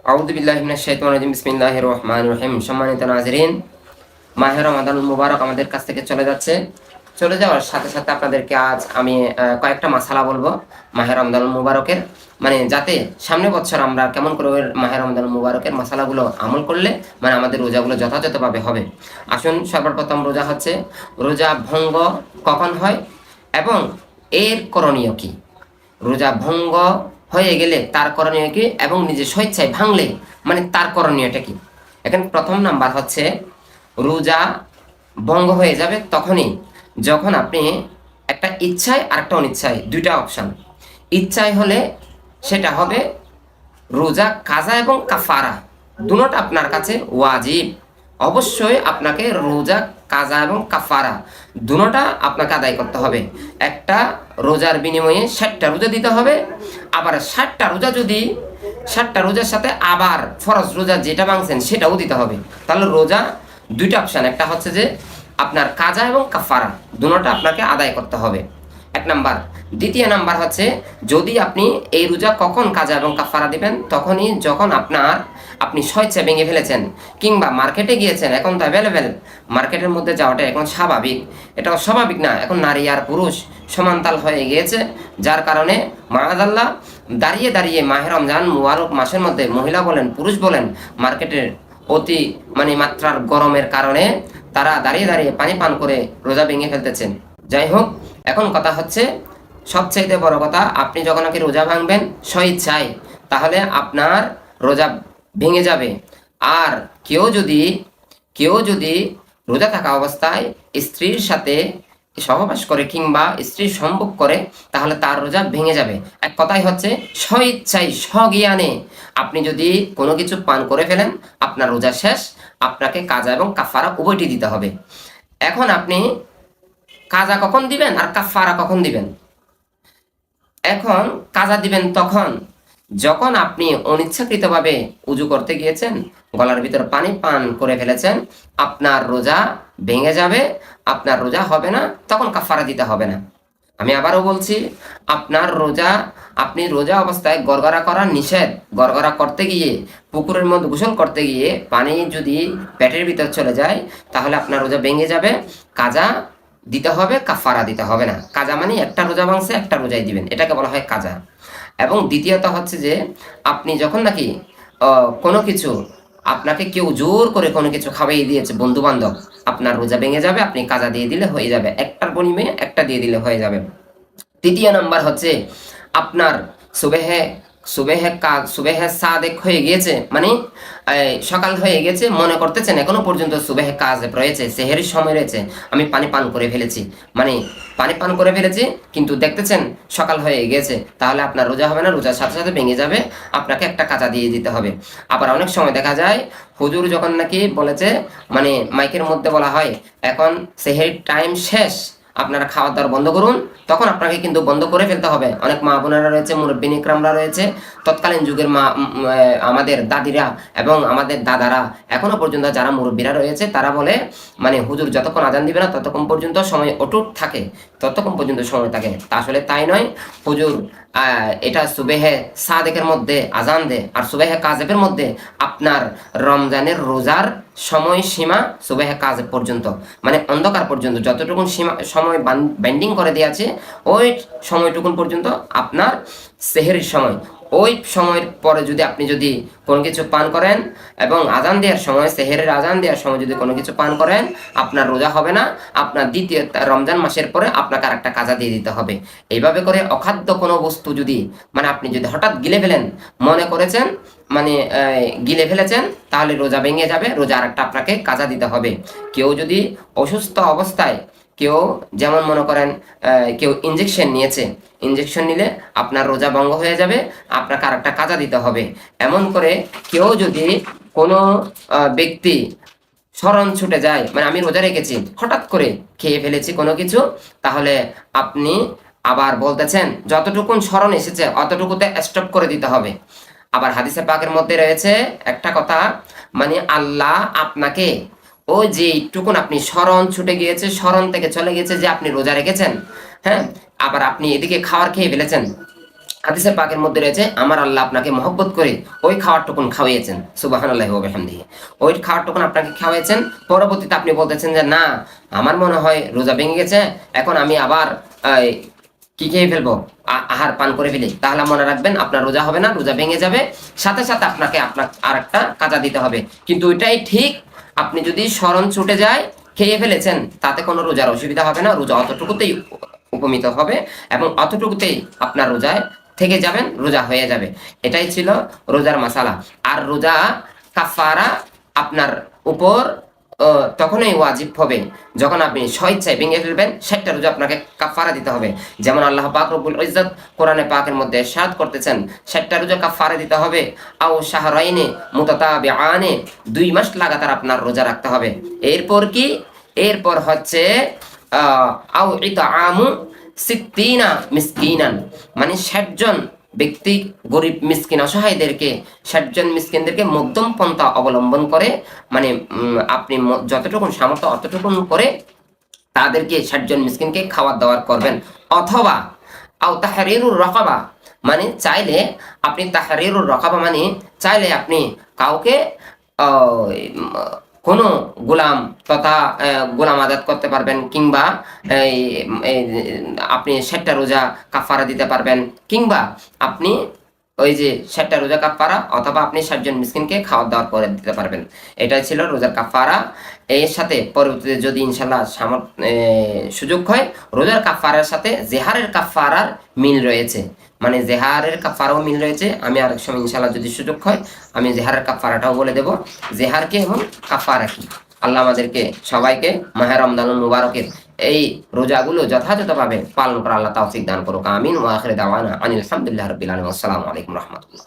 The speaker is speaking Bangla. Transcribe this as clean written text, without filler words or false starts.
আউযু বিল্লাহি মিনাশ শাইতানির রাজিম বিসমিল্লাহির রহমানির রহিম। সম্মানিত নাজরিন, মাহে রমাদানুল মুবারক আমাদের কাছ থেকে চলে যাচ্ছে। চলে যাওয়ার সাথে সাথে আপনাদেরকে আজ আমি কয়েকটা মাসালা বলবো মাহে রমাদানুল মুবারকের, মানে যাতে সামনে বছর আমরা কেমন করে মাহে রমাদানুল মুবারকের মাসালাগুলো আমল করলে মানে আমাদের রোজাগুলো যথাযথভাবে হবে। আসুন, সর্বপ্রথম রোজা হচ্ছে, রোজা ভঙ্গ কখন হয় এবং এর করণীয় কি? রোজা ভঙ্গ হয়ে গেলে তার করণীয় কি এবং নিজে স্বেচ্ছায় ভাঙলে মানে তার করণীয়টা কি? এখানে প্রথম নাম্বার হচ্ছে, রোজা ভঙ্গ হয়ে যাবে তখনই যখন আপনি একটা ইচ্ছায় আর একটা অনিচ্ছায়, দুইটা অপশন। ইচ্ছায় হলে সেটা হবে রোজা কাজা এবং কাফারা, দুটোটা আপনার কাছে ওয়াজিব। অবশ্যই আপনাকে রোজা কাজা এবং কাফারা দুটোটা আপনাকে আদায় করতে হবে। একটা রোজার বিনিময়ে 60টা রোজা দিতে হবে, আবার 60টা রোজা যদি 60টা রোজার সাথে আবার ফরজ রোজা যেটা ভাঙছেন সেটাও দিতে হবে। তাহলে রোজা দুইটা অপশান, একটা হচ্ছে যে আপনার কাজা এবং কাফারা দুটোটা আপনাকে আদায় করতে হবে, এক নাম্বার। দ্বিতীয় নাম্বার হচ্ছে, যদি আপনি এই রোজা কখন কাজা এবং কাফারা দিবেন? তখনই যখন আপনি স্বেচ্ছা ভেঙে ফেলেছেন, কিংবা মার্কেটে গিয়েছেন। এখন তো অ্যাভেলেবেল, মার্কেটের মধ্যে যাওয়াটা এখন স্বাভাবিক, এটা অস্বাভাবিক না। এখন নারী আর পুরুষ সমানতাল হয়ে গিয়েছে, যার কারণে মাআযাল্লাহ দাঁড়িয়ে দাঁড়িয়ে মাহে রমজান মুবারক মাসের মধ্যে মহিলা বলেন পুরুষ বলেন মার্কেটের অতি মাত্রার গরমের কারণে তারা দাঁড়িয়ে দাঁড়িয়ে পানি পান করে রোজা ভেঙে ফেলতেছেন। যাই হোক, এখন কথা হচ্ছে, সবচাইতে বড় কথা, আপনি যখন নাকি রোজা ভাঙবেন স্বইচ্ছায়, তাহলে আপনার রোজা ভেঙে যাবে। আর কেউ যদি রোজা থাকা অবস্থায় স্ত্রীর সাথে সহবাস করে কিংবা স্ত্রীর সম্ভোগ করে, তাহলে তার রোজা ভেঙে যাবে। এক কথাই হচ্ছে, স্বইচ্ছায় স্বজ্ঞানে আপনি যদি কোনো কিছু পান করে ফেলেন, আপনার রোজা শেষ। আপনাকে কাজা এবং কাফারা উভয়টি দিতে হবে। এখন আপনি কাজা কখন দিবেন আর কাফারা কখন দিবেন? এখন কাজা দিবেন তখন যখন আপনি অনিচ্ছাকৃতভাবে উজু করতে গিয়েছেন, গলার ভিতর পানি পান করে ফেলেছেন, আপনার রোজা ভেঙে যাবে, আপনার রোজা হবে না, তখন কাফারা দিতে হবে না। আমি আবারও বলছি, আপনি রোজা অবস্থায় গড়গড়া করা নিষেধ। গড়গড়া করতে গিয়ে, পুকুরের মধ্যে গোসল করতে গিয়ে পানি যদি পেটের ভিতর চলে যায়, তাহলে আপনার রোজা ভেঙে যাবে। কাজা দিতে হবে, কাফারা দিতে হবে না। কাজা মানে একটা রোজা ভাঙছে, একটা রোজাই দিবেন, এটাকে বলা হয় কাজা। এবং দ্বিতীয়ত হচ্ছে যে, আপনি যখন নাকি কোনো কিছু আপনাকে কেউ জোর করে কোনো কিছু খাওয়াই দিয়েছে, বন্ধু বান্ধব, আপনার রোজা ভেঙে যাবে, আপনি কাজা দিয়ে দিলে হয়ে যাবে, একটার বিনিময়ে একটা দিয়ে দিলে হয়ে যাবে। তৃতীয় নাম্বার হচ্ছে, আপনার সুবেহে সুবেহে সাদেক হয়ে গিয়েছে, মানে সকাল হয়ে গেছে, মনে করতেছেন এখনো পর্যন্ত সুবেহে কাজেব রয়েছে, সেহেরির সময় রয়েছে, আমি পানি পান করে ফেলেছি, মানে পানি পান করে ফেলেছি, কিন্তু দেখতেছেন সকাল হয়ে গেছে, তাহলে আপনার রোজা হবে না, রোজার সাথে সাথে ভেঙে যাবে, আপনাকে একটা কাজা দিয়ে দিতে হবে। আবার অনেক সময় দেখা যায় হুজুর যখন নাকি বলেছে, মানে মাইকের মধ্যে বলা হয় এখন সেহেরির টাইম শেষ, আপনারা খাওয়া দাওয়া বন্ধ করুন, তখন আপনাকে কিন্তু বন্ধ করে ফেলতে হবে। অনেক মা বোনেরা রয়েছে, মুরব্বিন ইকরামরা রয়েছে, তৎকালীন যুগের আমাদের দাদিরা এবং আমাদের দাদারা, এখনো পর্যন্ত যারা মুরব্বীরা রয়েছে, তারা বলে মানে হুজুর যতক্ষণ আজান দিবে না ততক্ষণ পর্যন্ত সময় অটুট থাকে, ততক্ষণ পর্যন্ত সময় থাকে। তা আসলে তাই নয়। হুজুর এটা সুবেহে সাদেকের মধ্যে আজান দে, আর সুবেহে কাজেবের মধ্যে আপনার রমজানের রোজার সময়সীমা সুবেহে কাজেব পর্যন্ত, মানে অন্ধকার পর্যন্ত যতটুকুন সময় বাইন্ডিং করে দেওয়া আছে, ওই সময়টুকুন পর্যন্ত আপনার সেহেরির সময়। ওই সময়ের পরে আপনি যদি কোনো কিছু পান করেন এবং আজান দেওয়ার সময়, সেহেরের আজান দেওয়ার সময় যদি কোনো কিছু পান করেন, আপনার রোজা হবে না। আপনার দ্বিতীয় রমজান মাসের পরে আপনাকে আর একটা কাজা দিয়ে দিতে হবে। এইভাবে করে অখাদ্য কোনো বস্তু যদি আপনি যদি হঠাৎ গিলে ফেলেন, মনে করেছেন মানে গিলে ফেলেছেন, তাহলে রোজা ভেঙে যাবে, রোজা আর একটা আপনাকে কাজা দিতে হবে। কেউ যদি অসুস্থ অবস্থায়, কেউ যেমন মনে করেন কেউ ইঞ্জেকশন নিয়েছে, ইঞ্জেকশন নিলে আপনার রোজা ভঙ্গ হয়ে যাবে, আপনাকে আর একটা কাজা দিতে হবে। এমন করে কেউ যদি কোনো ব্যক্তি স্মরণ ছুটে যায়, মানে আমি রোজা রেখেছি, হঠাৎ করে খেয়ে ফেলেছি কোনো কিছু, তাহলে আপনি আবার বলতেছেন যতটুকুন স্মরণ এসেছে অতটুকুতে স্টপ করে দিতে হবে। আবার হাদিসে পাকের মধ্যে রয়েছে একটা কথা, মানে আল্লাহ আপনাকে ওই যে একটুকুন আপনি স্মরণ ছুটে গিয়েছে, স্মরণ থেকে চলে গেছে যে আপনি রোজা রেখেছেন, হ্যাঁ, আবার আপনি এদিকে খাবার খেয়ে ফেলেছেন, হাদিসে পাকের মধ্যে রয়েছে আমার আল্লাহ আপনাকে মহব্বত করে ওই খাওয়ার টুকুন খাওয়াইয়েছেন, সুবহানাল্লাহি ওয়া বিহামদিহি। ওই খাওয়ার টুকুন আপনাকে খাওয়াইয়েছেন, পরবর্তীতে আপনি বলতেছেন যে না আমার মনে হয় রোজা ভেঙে গেছে, এখন আমি আবার কি খেয়ে ফেলবো, আহার পান করে ফেলি, তাহলে মনে রাখবেন আপনার রোজা হবে না, রোজা ভেঙে যাবে। সাথে সাথে আপনাকে আর একটা কাজা দিতে হবে। কিন্তু ওইটাই ঠিক, আপনি যদি স্মরণ ছুটে যায় খেয়ে ফেলেছেন তাতে কোনো রোজার অসুবিধা হবে না, রোজা অতটুকুতেই উপমিত হবে এবং অতটুকুতেই আপনার রোজায় থেকে যাবেন, রোজা হয়ে যাবে। এটাই ছিল রোজার মাসালা। আর রোজা কাফারা আপনার উপর তখনই ওয়াজিব হবে যখন আপনি স্বেচ্ছায় ভেঙে ফেলবেন, 60টা রোজা আপনাকে কাফারা দিতে হবে। যেমন আল্লাহ পাক রব্বুল ইজ্জত কোরআনে পাকের মধ্যে ইরশাদ করতেছেন 60টা রোজা কাফারা দিতে হবে, আও শাহরাইনে মুতাতাবিআনে, 2 মাস লাগাতার আপনার রোজা রাখতে হবে। এরপর কি, এরপর হচ্ছে আও ইতআমু সিত্তিনা মিসকিনান, মানে 60 জন ব্যক্তি, গরিব মিসকিন অসহায়দেরকে, 60 জন মিসকিনদেরকে মধ্যম পন্থা অবলম্বন করে, মানে আপনি যতটুকুন সামর্থ্য অতটুকুন করে তাদেরকে 60 জন মিসকিনকে খাওয়ার দাওয়ার করবেন। অথবা আও তাহরিরুর রাকাবা, মানে চাইলে আপনি তাহরিরুর রাকাবা মানে চাইলে আপনি কাউকে কোনো গোলাম তথা গোলাম আজাদ করতে পারবেন, কিংবা আপনি 60টা রোজা কাফারা দিতে পারবেন, কিংবা আপনি ওই যে 60টা রোজা কাফারা, অথবা আপনি 60 জন মিসকিনকে খাওয়া দাওয়া করে দিতে পারবেন। এটাই ছিল রোজার কাফারা। এর সাথে পরবর্তীতে যদি ইনশাল্লাহ সুযোগ হয়, রোজার কাফারার সাথে জেহারের কাফারার মিল রয়েছে, মানে জেহারের কাফারাও মিল রয়েছে। আমি আরেক সময় ইনশাল্লাহ যদি সুযোগ হয় আমি জেহারের কাফারাটাও বলে দেব, জেহারকে এবং কাফারা কি। আল্লাহ আমাদেরকে সবাইকে মাহে রমজানুল মুবারকের এই রোজাগুলো যথাযথভাবে পালন করা আল্লাহ তৌফিক দান করুক। আমিন। ওয়া আখিরু দাওয়ানা আনিল হামদুলিল্লাহি রাব্বিল আলামিন। আসসালামু আলাইকুম রাহমাতুল্লাহ।